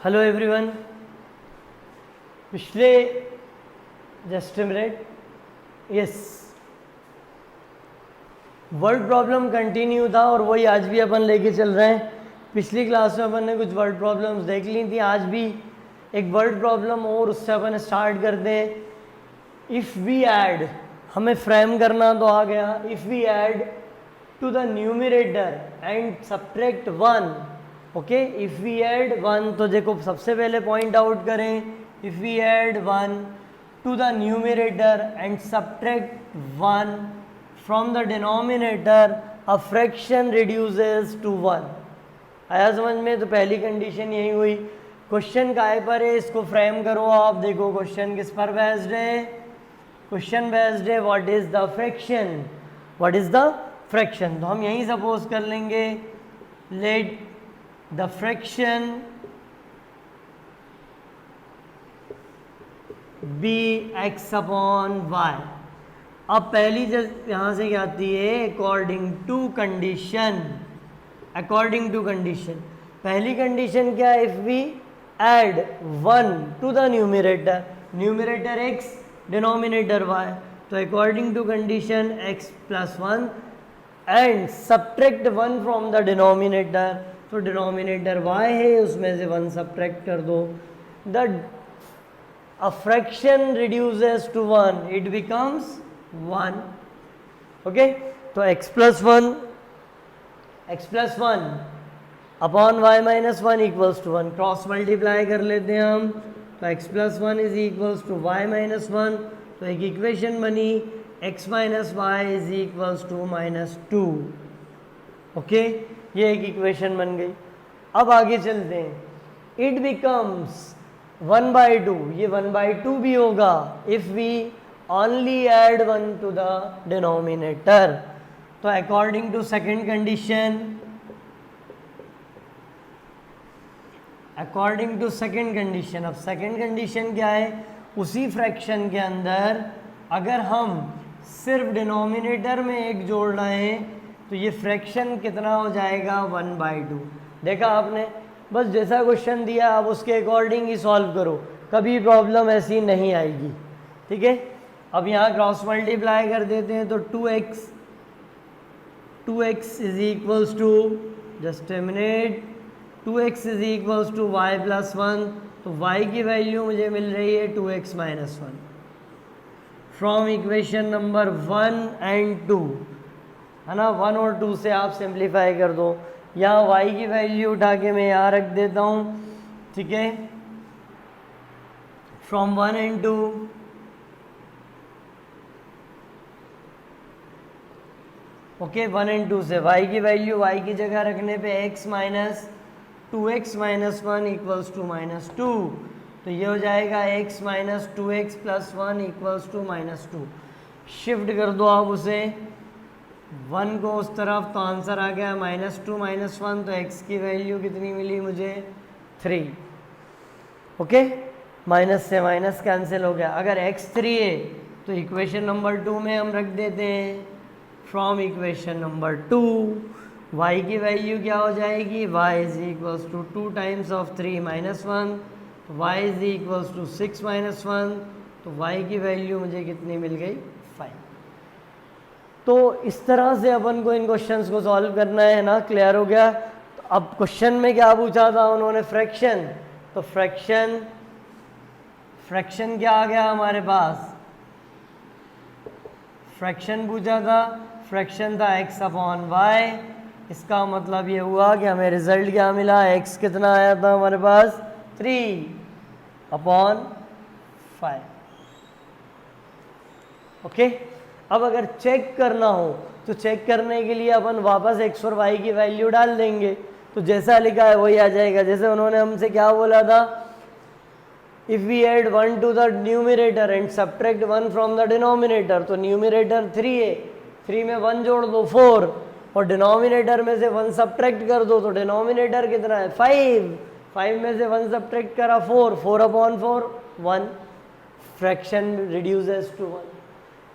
Hello everyone. पिछले just minute yes word problem continue था और वही आज भी अपन लेके चल रहे हैं। पिछली क्लास में अपन ने कुछ वर्ड प्रॉब्लम्स देख ली थी, आज भी एक वर्ड प्रॉब्लम और उससे अपन स्टार्ट करते हैं। इफ़ वी ऐड, हमें फ्रेम करना तो आ गया। If we add two the numerator and subtract 1, okay. If we add 1, तो देखो सबसे पहले पॉइंट आउट करें। If we add 1 to the numerator and subtract 1 from the denominator, a fraction reduces to 1। आया समझ में? तो पहली कंडीशन यही हुई। क्वेश्चन काय पर है, इसको फ्रेम करो आप। देखो क्वेश्चन किस पर बेस्ड है? क्वेश्चन बेस्ड है what is the fraction, what is the fraction. तो हम यही सपोज कर लेंगे let the fraction be X upon Y. अब पहली यहां से क्या आती है? According to condition. According to condition पहली कंडीशन क्या है? If we add 1 to the numerator, numerator X denominator Y, तो according to condition X plus 1 and subtract 1 from the denominator, तो डिनोमिनेटर y है उसमें से 1 सब्ट्रैक्ट कर दो। The a fraction reduces to 1, it becomes 1, okay. तो x plus 1 upon y minus 1 equals to 1, cross multiply कर लेते हैं हम। तो x plus 1 is equals to y minus 1, तो एक इक्वेशन बनी x minus y is equals to minus 2, okay. ये एक इक्वेशन बन गई। अब आगे चलते हैं। इट बिकम्स 1/2, ये 1/2 भी होगा if we only add 1 to the denominator. तो according to second condition, according to second condition, अब सेकेंड कंडीशन क्या है? उसी फ्रैक्शन के अंदर अगर हम सिर्फ डिनोमिनेटर में एक जोड़ रहे हैं तो ये फ्रैक्शन कितना हो जाएगा? 1/2। देखा आपने? बस जैसा क्वेश्चन दिया आप उसके अकॉर्डिंग ही सॉल्व करो, कभी प्रॉब्लम ऐसी नहीं आएगी, ठीक है। अब यहाँ क्रॉस मल्टीप्लाई कर देते हैं तो 2x is equals to, just a minute, 2x is equals to y plus 1, तो y की वैल्यू मुझे मिल रही है 2x minus 1 from equation number 1 and 2, है ना। 1 और 2 से आप सिंप्लीफाई कर दो। यहाँ y की वैल्यू उठा के मैं यहाँ रख देता हूँ, ठीक है। From 1 and 2, okay. 1 एंड 2 से y की वैल्यू, y की जगह रखने पे x minus 2x minus 1 equals to minus 2, तो ये हो जाएगा x minus 2x plus 1 equals to minus 2। Shift कर दो आप उसे 1 को उस तरफ, तो आंसर आ गया -2 माइनस 1, तो x की वैल्यू कितनी मिली मुझे? 3, ओके। माइनस से माइनस कैंसिल हो गया। अगर x 3 है तो इक्वेशन नंबर 2 में हम रख देते हैं फ्रॉम इक्वेशन नंबर 2 y की वैल्यू क्या हो जाएगी? y is equals to 2 times of 3 minus 1, तो y is equals to 6 minus 1, तो y की वैल्यू मुझे कितनी मिल गई? 5। तो इस तरह से अपन को इन क्वेश्चंस को सॉल्व करना है ना। क्लियर हो गया? तो अब क्वेश्चन में क्या पूछा था उन्होंने? फ्रैक्शन। तो फ्रैक्शन क्या आ गया हमारे पास? फ्रैक्शन पूछा था, फ्रैक्शन था x अपॉन वाई। इसका मतलब ये हुआ कि हमें रिजल्ट क्या मिला? x कितना आया था हमारे पास? 3 अपॉन 5, ओके। अब अगर चेक करना हो तो चेक करने के लिए अपन वापस x और y की वैल्यू डाल देंगे, तो जैसा लिखा है वही आ जाएगा। जैसे उन्होंने हमसे क्या बोला था? If we add 1 to the numerator and subtract 1 from the denominator, तो न्यूमरेटर 3 है, 3 में 1 जोड़ दो 4, और डिनोमिनेटर में से 1 सब्ट्रैक्ट कर दो, तो डिनोमिनेटर कितना है? 5 में से 1 सब्ट्रैक्ट करा 4 अपॉन 4 1, फ्रैक्शन रिड्यूसेस टू 1।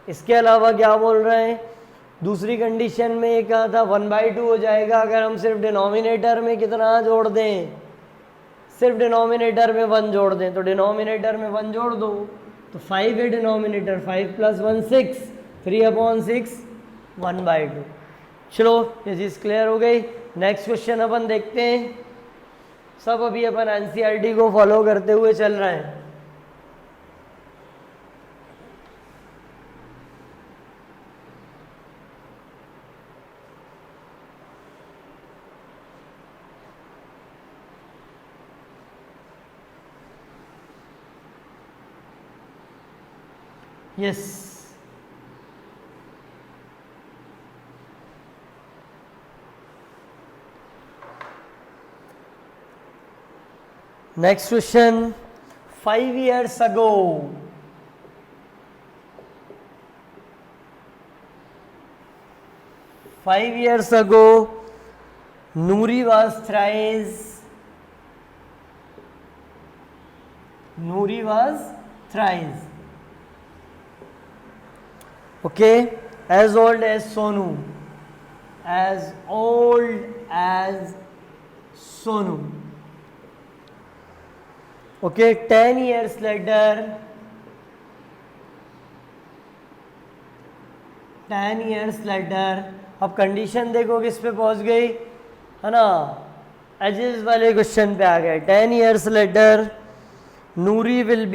इसके अलावा क्या बोल रहे हैं? दूसरी कंडीशन में ये कहा था 1/2 हो जाएगा अगर हम सिर्फ डिनोमिनेटर में कितना जोड़ दें? सिर्फ डिनोमिनेटर में 1 जोड़ दें, तो डिनोमिनेटर में 1 जोड़ दो तो 5 है डिनोमिनेटर, 5 + 1 6, 3/6 1/2। चलो ये चीज़ क्लियर हो गई। नेक्स्ट क्वेश्चन अपन देखते हैं। सब अभी अपन एनसीईआरटी को फॉलो करते हुए चल रहे हैं। Yes, next question. 5 years ago, 5 years ago, Noori was thrice. Noori was thrice. Okay, as old as Sonu. As old as Sonu. Okay, 10 years later. 10 years later. अब कंडीशन देखो किस पे पहुंच गई है ना, एजेस वाले क्वेश्चन पे आ गए। 10 years later, Noori will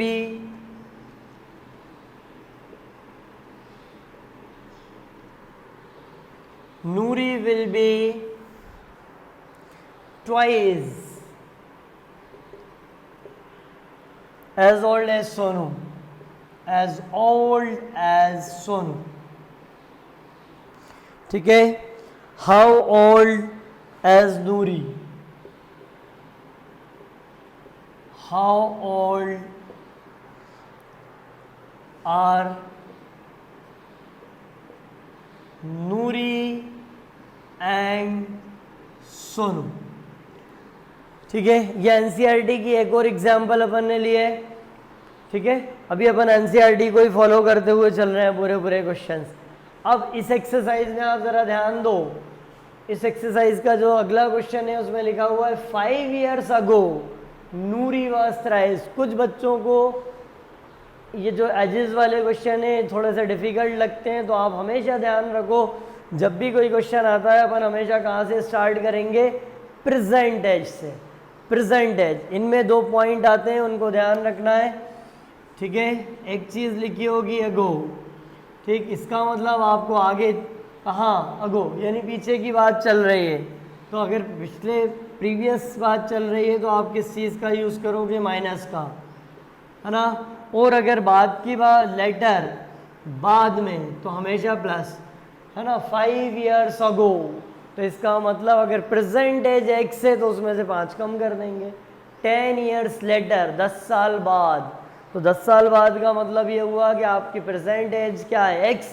be twice as old as Sonu. As old as Sonu. ठीक है, how old as Noori? How old are Noori and Sonu? ठीक है, ये एनसीईआरटी की एक और एग्जाम्पल अपन ने लिए। ठीक है, अभी अपन एनसीईआरटी को ही फॉलो करते हुए चल रहे हैं पूरे क्वेश्चंस। अब इस एक्सरसाइज में आप जरा ध्यान दो। इस एक्सरसाइज का जो अगला क्वेश्चन है उसमें लिखा हुआ है 5 years ago Noori was thrice. कुछ बच्चों को ये जो एजेस वाले क्वेश्चन है थोड़े से डिफिकल्ट लगते हैं, तो आप हमेशा ध्यान रखो जब भी कोई क्वेश्चन आता है अपन हमेशा कहाँ से स्टार्ट करेंगे, प्रेजेंट एज से। प्रेजेंट एज, इनमें 2 पॉइंट आते हैं, उनको ध्यान रखना है। ठीक है, एक चीज़ लिखी होगी अगो। ठीक, इसका मतलब आपको आगे कहाँ, अगो यानी पीछे की बात चल रही है। तो अगर पिछले प्रीवियस बात चल रही है तो आप किस चीज़ का यूज़ करोगे, माइनस का, है ना। और अगर बाद की बात लेटर बाद में तो हमेशा प्लस, है ना। 5 years ago, तो इसका मतलब अगर प्रेजेंट एज x है तो उसमें से 5 कम कर देंगे। 10 years later, 10 साल बाद, तो 10 साल बाद का मतलब ये हुआ कि आपकी प्रेजेंट एज क्या है, x,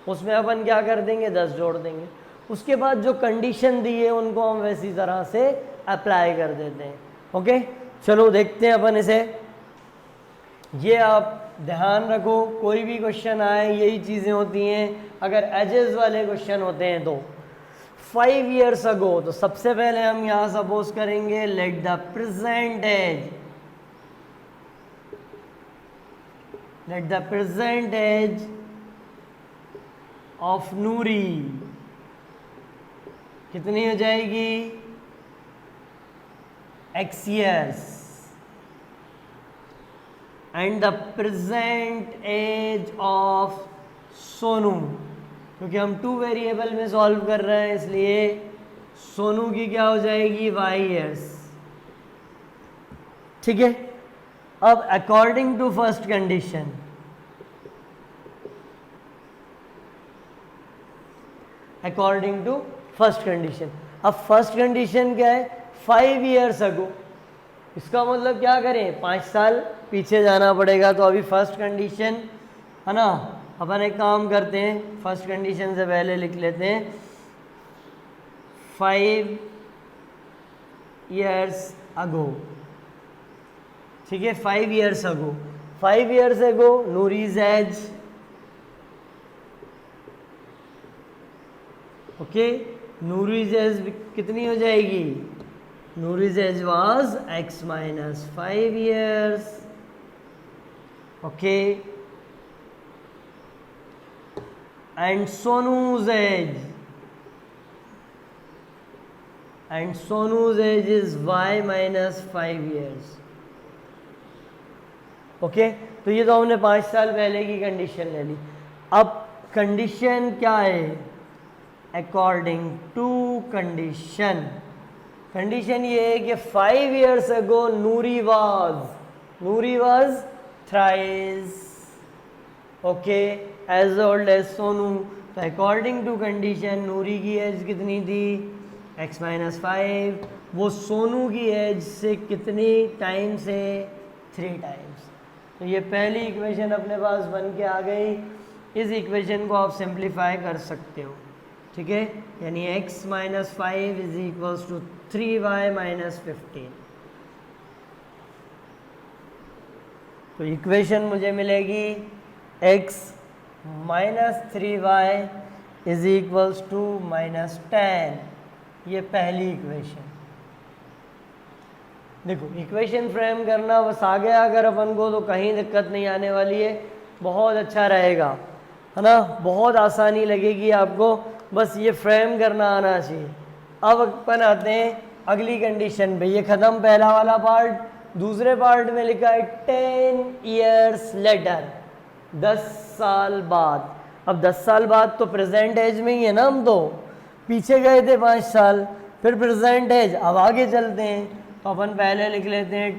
उसमें अपन क्या कर देंगे, 10 जोड़ देंगे। उसके बाद जो कंडीशन दी है उनको हम वैसी तरह से अप्लाई कर देते हैं। ओके, चलो देखते हैं अपन इसे। ये आप ध्यान रखो, कोई भी क्वेश्चन आए यही चीज़ें होती हैं अगर एजेस वाले क्वेश्चन होते हैं तो। 5 years ago, तो सबसे पहले हम यहाँ सपोज करेंगे let the present age, let the present age of Noori कितनी हो जाएगी, x years, and the present age of Sonu, क्योंकि हम 2 वेरिएबल में सॉल्व कर रहे हैं इसलिए सोनू की क्या हो जाएगी, y years। ठीक है, अब according to first condition, according to first condition, अब फर्स्ट कंडीशन क्या है, 5 years ago, इसका मतलब क्या करें, 5 साल पीछे जाना पड़ेगा। तो अभी फर्स्ट कंडीशन है ना, अपन एक काम करते हैं, फर्स्ट कंडीशन से पहले लिख लेते हैं 5 years ago। ठीक है, 5 years ago, 5 years ago Noori's age, okay, Noori's age कितनी हो जाएगी, Nuri's age was x minus 5 years. Okay. And Sonu's age. And Sonu's age is y minus 5 years. Okay तो ये तो हमने 5 साल पहले की कंडीशन ले ली. अब कंडीशन क्या है? According to condition. कंडीशन ये है कि 5 years ago Nuri was thrice as old as Sonu. तो अकॉर्डिंग टू कंडीशन नूरी की एज कितनी थी? x minus 5. वो सोनू की एज से कितनी टाइम से? 3 टाइम्स. तो ये पहली इक्वेशन अपने पास बन के आ गई. इस इक्वेशन को आप सिंप्लीफाई कर सकते हो. ठीक है, यानी x minus 5 is equals to 3y minus 15. तो इक्वेशन मुझे मिलेगी x minus 3y is equals to minus 10. ये पहली इक्वेशन. देखो इक्वेशन फ्रेम करना बस आ गया अगर अपन को तो कहीं दिक्कत नहीं आने वाली है. बहुत अच्छा रहेगा, है ना, बहुत आसानी लगेगी आपको. बस ये फ्रेम करना आना चाहिए. अब अपन आते हैं अगली कंडीशन पे. ये ख़त्म पहला वाला पार्ट. दूसरे पार्ट में लिखा है 10 years later, 10 साल बाद. अब 10 साल बाद तो प्रेजेंट एज में ही है ना. हम तो पीछे गए थे 5 साल, फिर प्रेजेंट एज. अब आगे चलते हैं तो अपन पहले लिख लेते हैं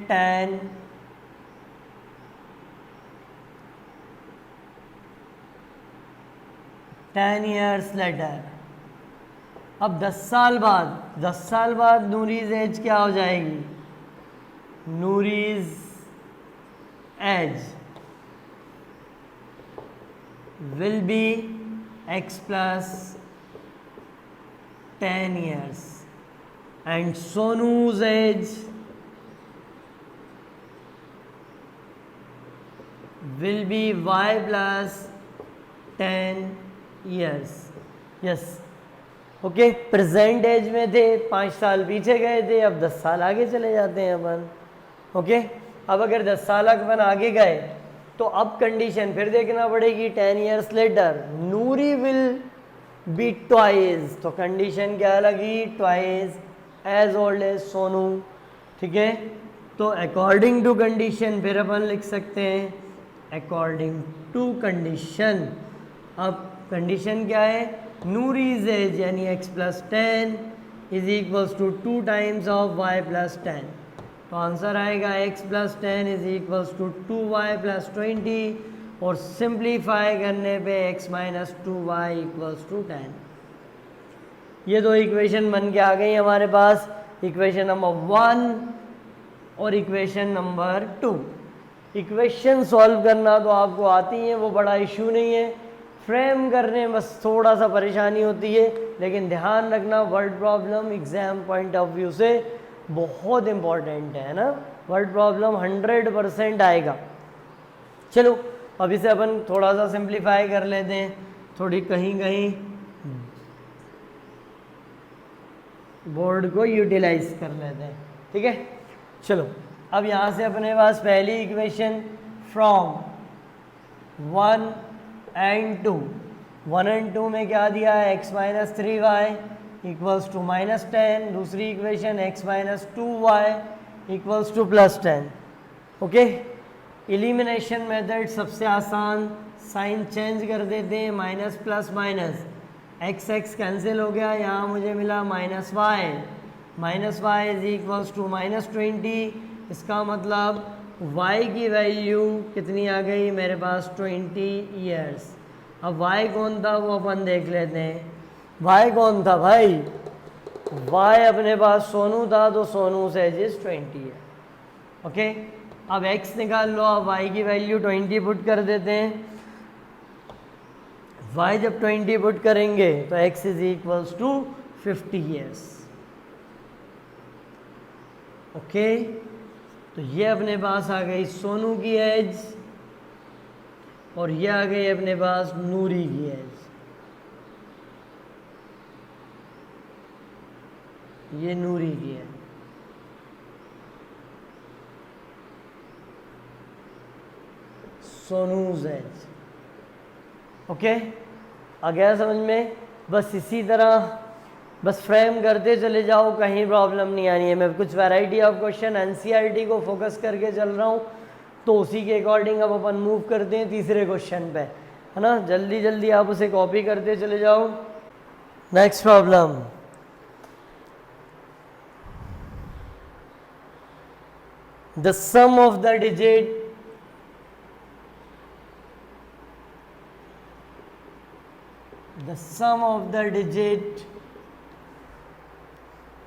10 years later. अब 10 साल बाद नूरीज एज क्या हो जाएगी? Noori's age will be x plus 10 years and Sonu's age will be y plus 10 years. Yes. Okay, present age में थे, 5 साल पीछे गए थे, अब 10 साल आगे चले जाते हैं अपन. ओके, अब अगर 10 साल अपन आगे गए तो अब कंडीशन फिर देखना पड़ेगी. 10 years later Noori will be twice. तो कंडीशन क्या लगी? Twice age old age Sonu. ठीक है, तो अकॉर्डिंग टू कंडीशन फिर अपन लिख सकते हैं अकॉर्डिंग टू कंडीशन. अब कंडीशन क्या है? नूरीज एज यानी x plus 10 is equals to 2 times of y plus 10. तो आंसर आएगा x plus 10 is equals to 2y plus 20 और सिंप्लीफाई करने पे x minus 2y equals to 10. ये दो इक्वेशन बन के आ गई हमारे पास. इक्वेशन नंबर 1 और इक्वेशन नंबर 2. इक्वेशन सॉल्व करना तो आपको आती है, वो बड़ा इशू नहीं है. फ्रेम करने में बस थोड़ा सा परेशानी होती है. लेकिन ध्यान रखना word problem exam point of view से बहुत इम्पॉर्टेंट है ना. वर्ड प्रॉब्लम 100% आएगा. चलो अब इसे अपन थोड़ा सा सिंप्लीफाई कर लेते हैं. थोड़ी कहीं कहीं बोर्ड को यूटिलाइज कर लेते हैं. ठीक है, चलो अब यहाँ से अपने पास पहली इक्वेशन फ्रॉम 1 and 2. 1 and 2 में क्या दिया है? x minus 3y equals to minus 10. दूसरी equation x minus 2y equals to plus 10. Okay, elimination method सबसे आसान. साइन चेंज कर देते हैं, minus plus minus, x x cancel हो गया. यहाँ मुझे मिला minus y is equals to minus 20. इसका मतलब y की वैल्यू कितनी आ गई मेरे पास? 20 years. अब y कौन था वो अपन देख लेते हैं. y कौन था भाई? y अपने पास सोनू था, तो सोनू से एज 20 है. ओके, अब x निकाल लो. अब y की वैल्यू 20 पुट कर देते हैं. y जब 20 पुट करेंगे तो x is equals to 50 years. Okay, तो ये अपने पास आ गई सोनू की एज और ये आ गई अपने पास नूरी की एज. ये नूरी की है. सोनूज एज। ओके, आ गया समझ में? बस इसी तरह बस फ्रेम करते चले जाओ, कहीं प्रॉब्लम नहीं आनी है। मैं कुछ वैरायटी ऑफ क्वेश्चन एनसीईआरटी को फोकस करके चल रहा हूँ, तो उसी के अकॉर्डिंग अब अपन मूव करते हैं तीसरे क्वेश्चन पे, है ना। जल्दी जल्दी आप उसे कॉपी करते चले जाओ। Next problem, the sum of the digit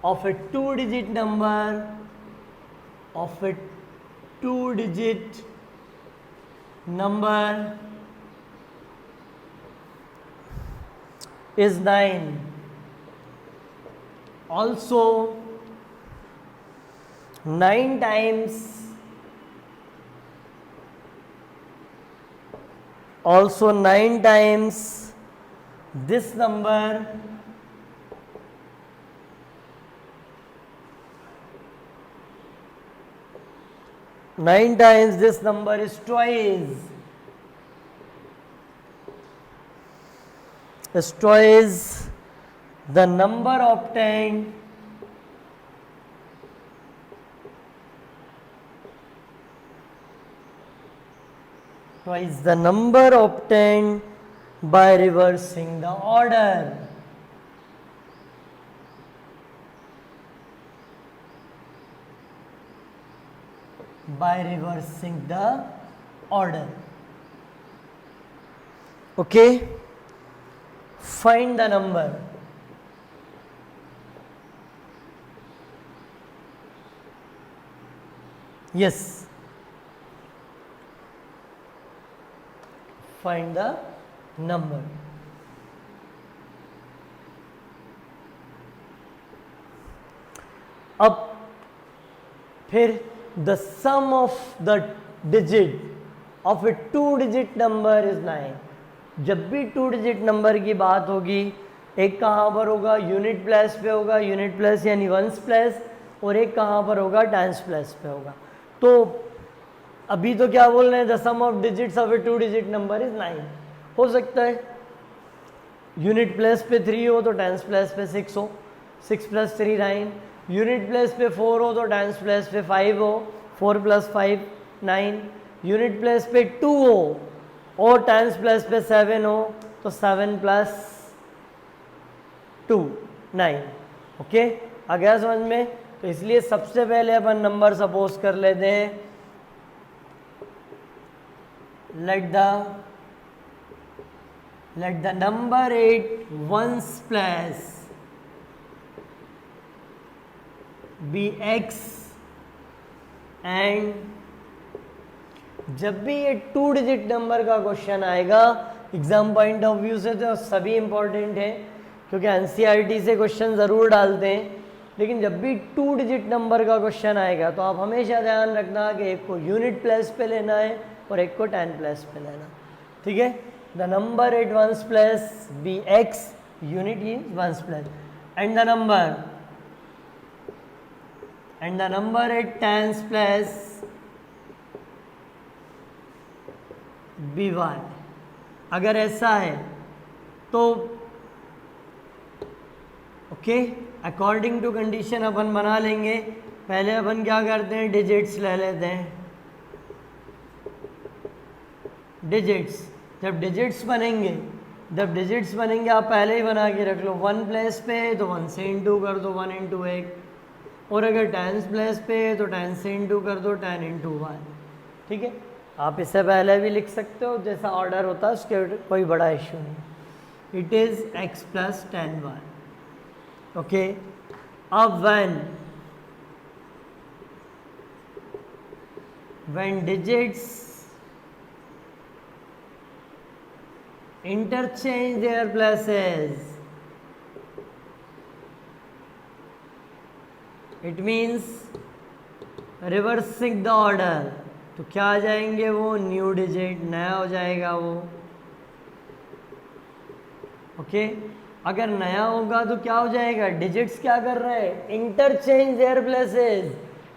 of a two-digit number is 9. Also 9 times this number is twice the number obtained by reversing the order. Okay, find the number. Yes, find the number. अब फिर the sum of the digit of a two-digit number is 9. जब भी to digit number की बात होगी, एक कहाँ पर होगा, यूनिट प्लेस पे होगा, यूनिट प्लेस यानी वंस प्लेस, और एक कहाँ पर होगा, टेंस प्लेस पे होगा। तो अभी तो क्या बोल रहे हैं, the sum of digits of a two digit number is 9। हो सकता है यूनिट प्लेस पे 3 हो तो टेंस प्लेस पे 6 हो, 6 + 3 9। यूनिट प्लेस पे 4 हो तो टेंस प्लेस पे 5 हो, 4 + 5 9। यूनिट प्लेस पे 2 हो और टेंस प्लेस पे 7 हो तो 7 + 2 9। ओके, आ गया समझ में? तो इसलिए सबसे पहले अपन नंबर सपोज कर लेते हैं, let the number 8 ones place be x, and जब भी ये टू डिजिट नंबर का क्वेश्चन आएगा एग्जाम पॉइंट ऑफ व्यू से, तो सभी इंपॉर्टेंट है क्योंकि एनसीईआरटी से क्वेश्चन ज़रूर डालते हैं, लेकिन जब भी टू डिजिट नंबर का क्वेश्चन आएगा तो आप हमेशा ध्यान रखना कि एक को यूनिट प्लेस पे लेना है और एक को टेन प्लेस पे लेना। ठीक है, the number at ones place be x, unit is ones place, and the number at tens place be y. अगर ऐसा है तो ओके, अकॉर्डिंग टू कंडीशन अपन बना लेंगे। पहले अपन क्या करते हैं, डिजिट्स ले लेते हैं। डिजिट्स जब डिजिट्स बनेंगे आप पहले ही बना के रख लो। 1 प्लेस पे है तो 1 से इंटू कर दो, 1 × 1, और अगर टेंस प्लेस पे है तो 10 से इंटू कर दो, 10 × 1। ठीक है, आप इससे पहले भी लिख सकते हो, जैसा ऑर्डर होता है उसके कोई बड़ा इश्यू नहीं। It is x + 10y। Okay, अब when digits interchange their places, it means reversing the order। तो क्या आ जाएंगे वो, न्यू डिजिट, नया हो जाएगा वो। ओके, अगर नया होगा तो क्या हो जाएगा, डिजिट्स क्या कर रहे हैं, interchange their places.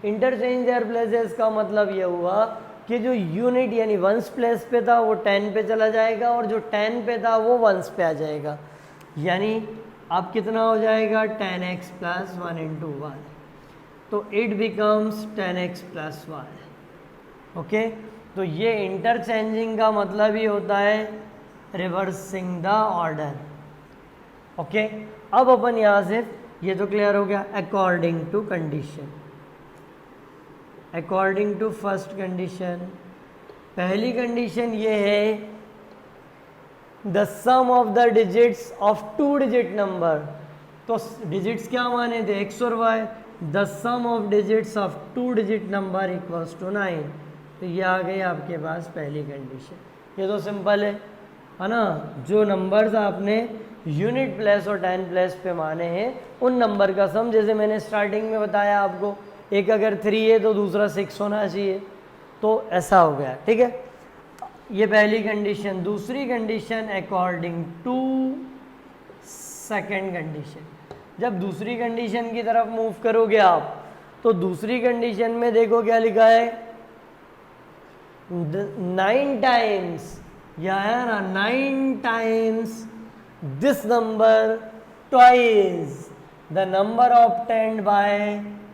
Interchange their places का मतलब ये हुआ कि जो यूनिट यानी वंस प्लेस पे था वो 10 पे चला जाएगा और जो 10 पे था वो वंस पे आ जाएगा, यानी अब कितना हो जाएगा 10x प्लस 1 इंटू वाई, तो it becomes 10x plus y. Okay, तो ये इंटरचेंजिंग का मतलब ही होता है रिवर्सिंग द ऑर्डर। ओके, अब अपन यहाँ से ये तो क्लियर हो गया according to condition. According to first condition, पहली कंडीशन ये है the sum of the digits of 2 digit number, तो डिजिट्स क्या माने थे x और y, the sum of digits of 2 digit number equals to 9, तो ये आ गई आपके पास पहली कंडीशन। ये तो सिंपल है ना, जो नंबर्स आपने यूनिट प्लेस और 10 प्लेस पे माने हैं उन नंबर का सम, जैसे मैंने स्टार्टिंग में बताया आपको, एक अगर 3 है तो दूसरा 6 होना चाहिए, तो ऐसा हो गया। ठीक है, ये पहली कंडीशन। दूसरी condition according to second condition, जब दूसरी कंडीशन की तरफ मूव करोगे आप तो दूसरी कंडीशन में देखो क्या लिखा है 9 टाइम्स, या है ना 9 times this number twice the number obtained by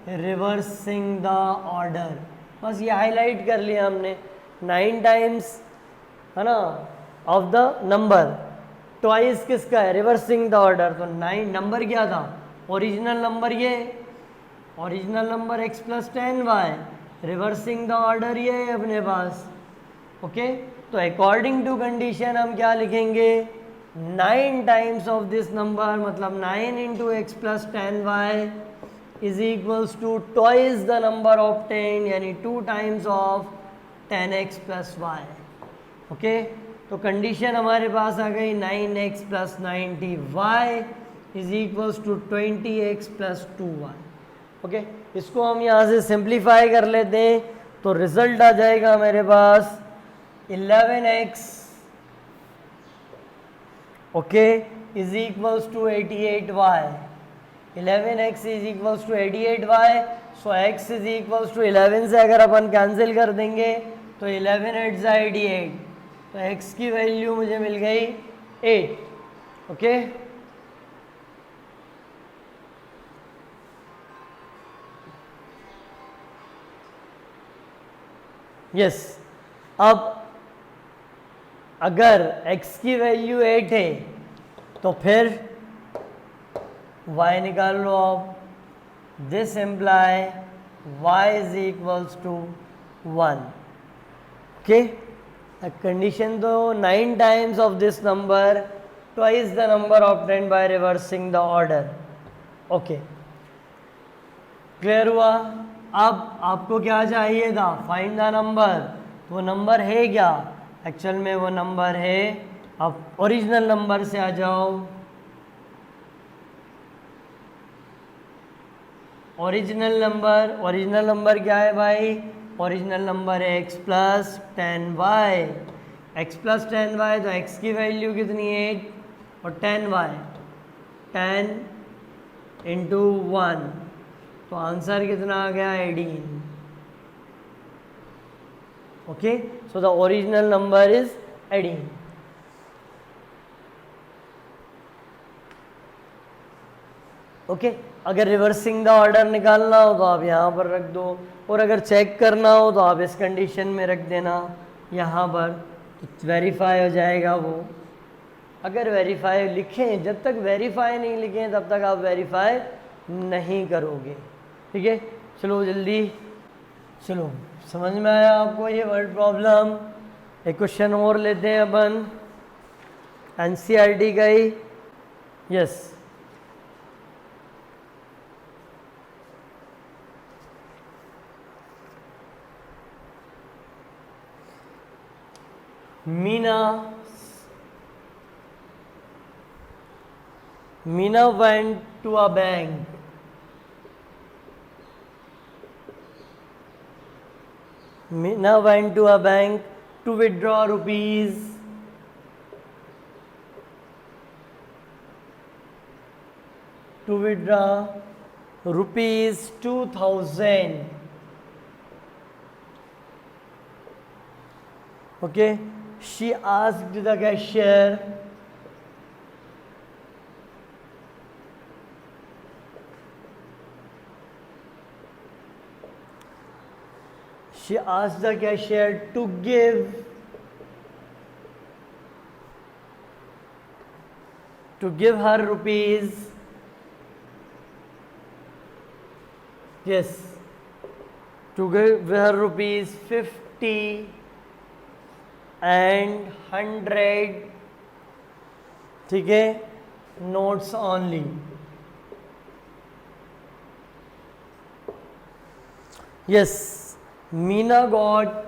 reversing the order. बस ये हाईलाइट कर लिया हमने, 9 टाइम्स है ना ऑफ द नंबर, ट्वाइस किसका है रिवर्सिंग द ऑर्डर, तो 9 नंबर क्या था ओरिजिनल नंबर, ये original number x plus 10y, reversing the order ये है अपने पास। ओके, तो अकॉर्डिंग टू कंडीशन हम क्या लिखेंगे 9 टाइम्स ऑफ दिस नंबर, मतलब 9 into x plus 10y is equals to twice the number obtained, यानी 2 times of 10x plus y. Okay, तो कंडीशन हमारे पास आ गई 9x plus 90y is equals to 20x plus 2y। Okay, इसको हम यहाँ से सिंप्लीफाई कर लेते हैं तो रिजल्ट आ जाएगा मेरे पास 11x okay is equals to 88y। 11x is equals to 88y, so x is equals to 11 से अगर अपन कैंसिल कर देंगे तो 11 8 88, तो x की वैल्यू मुझे मिल गई 8। ओके, यस, अब अगर x की वैल्यू 8 है तो फिर y निकाल लो आप, this imply y is equals to 1। Okay, condition तो 9 times of this number twice the number obtained by reversing the order. Okay, clear हुआ। अब आपको क्या चाहिए था फाइंड द नंबर, वो नंबर है क्या, एक्चुअल में वो नंबर है, अब ओरिजिनल नंबर से आ जाओ। ओरिजिनल नंबर क्या है भाई, ओरिजिनल नंबर है x plus 10y, x plus 10y, तो x की वैल्यू कितनी है 8 और 10y 10 इंटू 1, तो आंसर कितना आ गया 18। Okay, so the original number is 18। Okay, अगर रिवर्सिंग द ऑर्डर निकालना हो तो आप यहाँ पर रख दो, और अगर चेक करना हो तो आप इस कंडीशन में रख देना यहाँ पर, तो वेरीफाई हो जाएगा वो। अगर वेरीफाई लिखें, जब तक वेरीफाई नहीं लिखें तब तक आप वेरीफाई नहीं करोगे। ठीक है, चलो जल्दी, चलो समझ में आया आपको ये वर्ड प्रॉब्लम। एक क्वेश्चन और लेते हैं अपन एनसीईआरटी का ही। Yes, Meena went to a bank. Meena went to a bank to withdraw rupees 2000 Okay, she asked the cashier to give her rupees, yes, to give her rupees 50 and 100, ठीक है, notes only. Yes, Meena got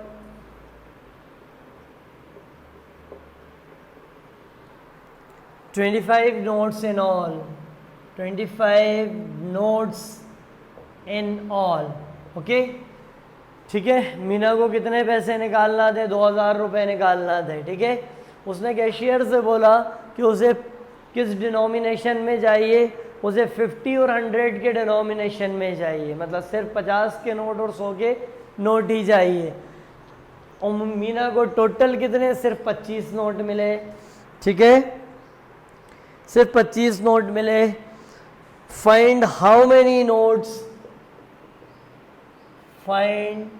25 notes in all. 25 notes in all. Okay, ठीक है. मीना को कितने पैसे निकालना थे? 2000 रुपये निकालना थे. ठीक है, उसने कैशियर से बोला कि उसे किस डिनोमिनेशन में चाहिए. उसे 50 और 100 के डिनोमिनेशन में चाहिए, मतलब सिर्फ 50 के नोट और 100 के नोट ही चाहिए. और मीना को टोटल कितने? सिर्फ 25 नोट मिले. ठीक है, सिर्फ 25 नोट मिले. Find how many notes, find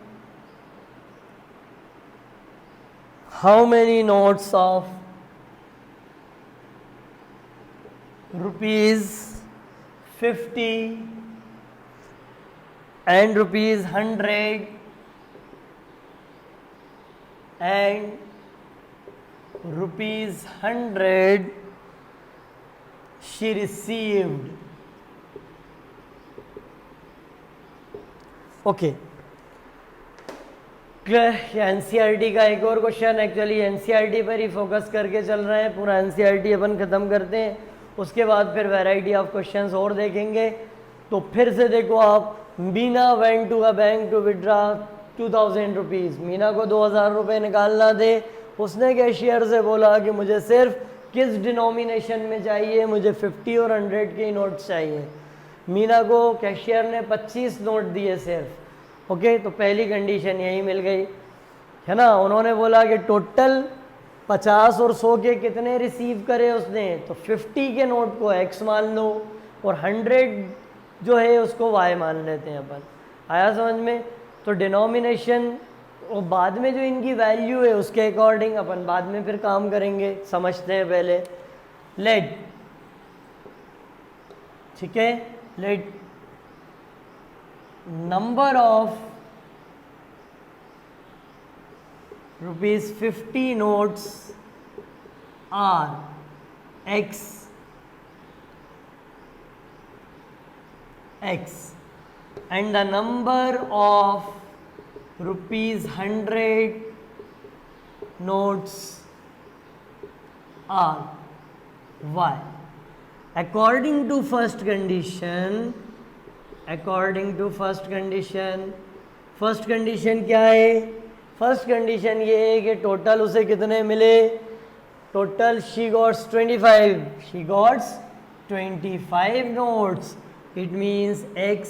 how many notes of rupees 50 and rupees 100 and rupees 100 she received. Okay, NCERT का एक और क्वेश्चन. एक्चुअली एनसीईआरटी पर ही फोकस करके चल रहे हैं. पूरा एनसीईआरटी अपन ख़त्म करते हैं, उसके बाद फिर वैरायटी ऑफ क्वेश्चंस और देखेंगे. तो फिर से देखो आप, Meena went to a bank to withdraw 2000 rupees. Meena को 2000 रुपये निकालना थे. उसने कैशियर से बोला कि मुझे सिर्फ किस डिनोमिनेशन में चाहिए? मुझे 50 और 100 के नोट चाहिए. मीना को कैशियर ने 25 नोट दिए सिर्फ. ओके, तो पहली कंडीशन यही मिल गई, है ना. उन्होंने बोला कि टोटल 50 और 100 के कितने रिसीव करे उसने, तो 50 के नोट को x मान लो और 100 जो है उसको y मान लेते हैं अपन. आया समझ में? तो डिनोमिनेशन और बाद में जो इनकी वैल्यू है उसके अकॉर्डिंग अपन बाद में फिर काम करेंगे. समझते हैं पहले. लेट, ठीक है, let number of rupees 50 notes are x and the number of rupees 100 notes are y. According to first condition, first condition क्या है? फर्स्ट कंडीशन ये है कि टोटल उसे कितने मिले? Total she gots 25 notes. It means x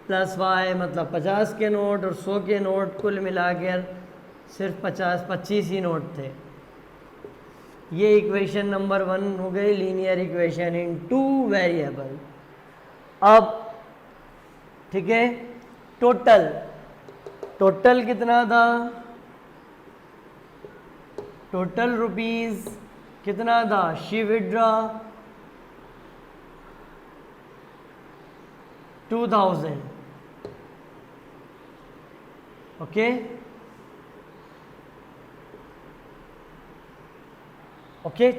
plus y, मतलब 50 के नोट और 100 के नोट कुल मिलाकर सिर्फ 25 ही नोट थे. ये इक्वेशन नंबर 1 हो गई, लीनियर इक्वेशन इन 2 वेरिएबल. अब ठीक है, टोटल कितना था? टोटल रुपीस कितना था? She withdraw 2000. ओके,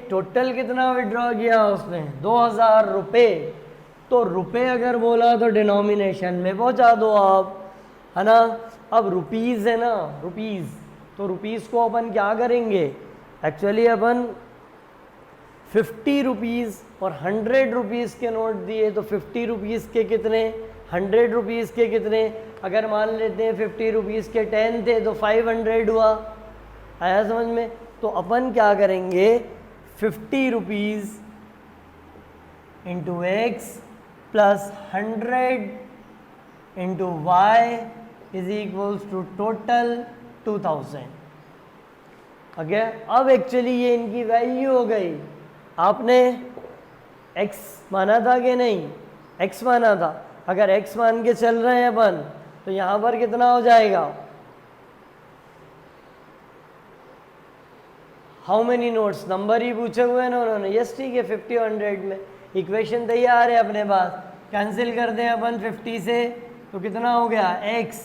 टोटल कितना विड्रॉ किया उसने? 2000 रुपये. तो रुपए अगर बोला तो डिनोमिनेशन में पहुंचा दो आप, है ना. अब रुपीज़ है ना, रुपीज़, तो रुपीज़ को अपन क्या करेंगे? एक्चुअली अपन 50 रुपीज़ और 100 रुपीज़ के नोट दिए, तो 50 रुपीज़ के कितने, 100 रुपीज़ के कितने? अगर मान लेते हैं 50 रुपीज़ के 10 थे तो 500 हुआ. आया समझ में? तो अपन क्या करेंगे? 50 rupees into x plus 100 into y is equals to total 2000. Okay अब एक्चुअली ये इनकी वैल्यू हो गई। आपने x माना था कि नहीं, x माना था, अगर x मान के चल रहे हैं अपन तो यहाँ पर कितना हो जाएगा, हाउ मेनी नोट्स, नंबर ही पूछे हुए हैं ना उन्होंने। यस ठीक है, 50 100 में इक्वेशन तैयार है अपने पास। कैंसिल कर दें अपन 50 से तो कितना हो गया, x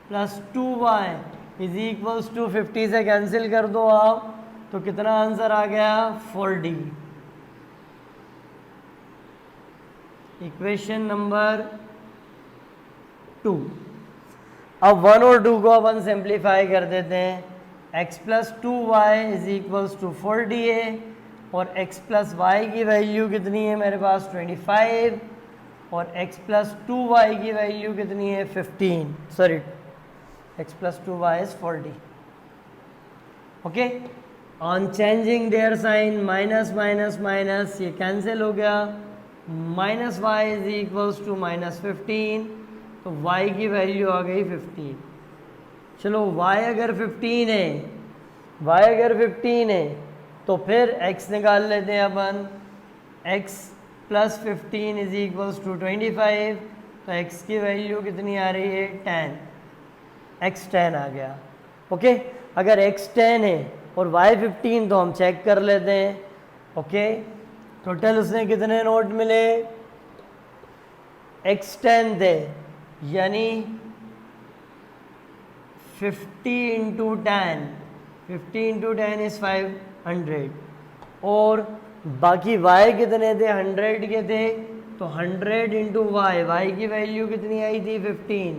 plus 2y is equals to 50 से कैंसिल कर दो आप तो कितना आंसर आ गया, 4D। Equation number 2। अब 1 और 2 को अपन सिंप्लीफाई कर देते हैं। x plus 2y is equals to 4DA और x प्लस वाई की वैल्यू कितनी है मेरे पास, 25 और x प्लस 2y की वैल्यू कितनी है, 15, sorry x plus 2y is 4D। Okay, on changing their sign minus minus minus ये कैंसिल हो गया, minus y is equals to minus 15 तो y की वैल्यू आ गई 15। चलो y अगर 15 है तो फिर x निकाल लेते हैं अपन। x plus 15 is equals to 25 तो x की वैल्यू कितनी आ रही है, 10, x 10 आ गया। ओके, अगर x 10 है और y 15 तो हम चेक कर लेते हैं। ओके, टोटल उसने कितने नोट मिले, x 10 थे यानी 50 इंटू 10, 50 इंटू 10 इज 500 और बाकी y कितने थे, 100 के थे तो 100 इंटू y की वैल्यू कितनी आई थी, 15,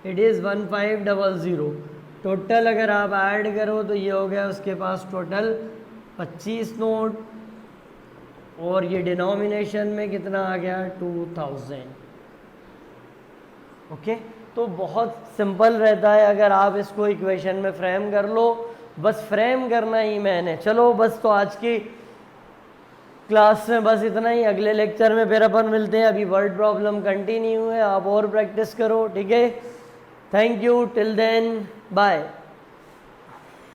इट इज़ 1500। टोटल अगर आप ऐड करो तो ये हो गया उसके पास टोटल 25 नोट और ये डिनोमिनेशन में कितना आ गया, 2000। ओके, तो बहुत सिंपल रहता है अगर आप इसको इक्वेशन में फ्रेम कर लो, बस फ्रेम करना ही मैंने। चलो बस तो आज की क्लास में बस इतना ही, अगले लेक्चर में फिर अपन मिलते हैं। अभी वर्ड प्रॉब्लम कंटिन्यू है, आप और प्रैक्टिस करो, ठीक है। Thank you, till then bye.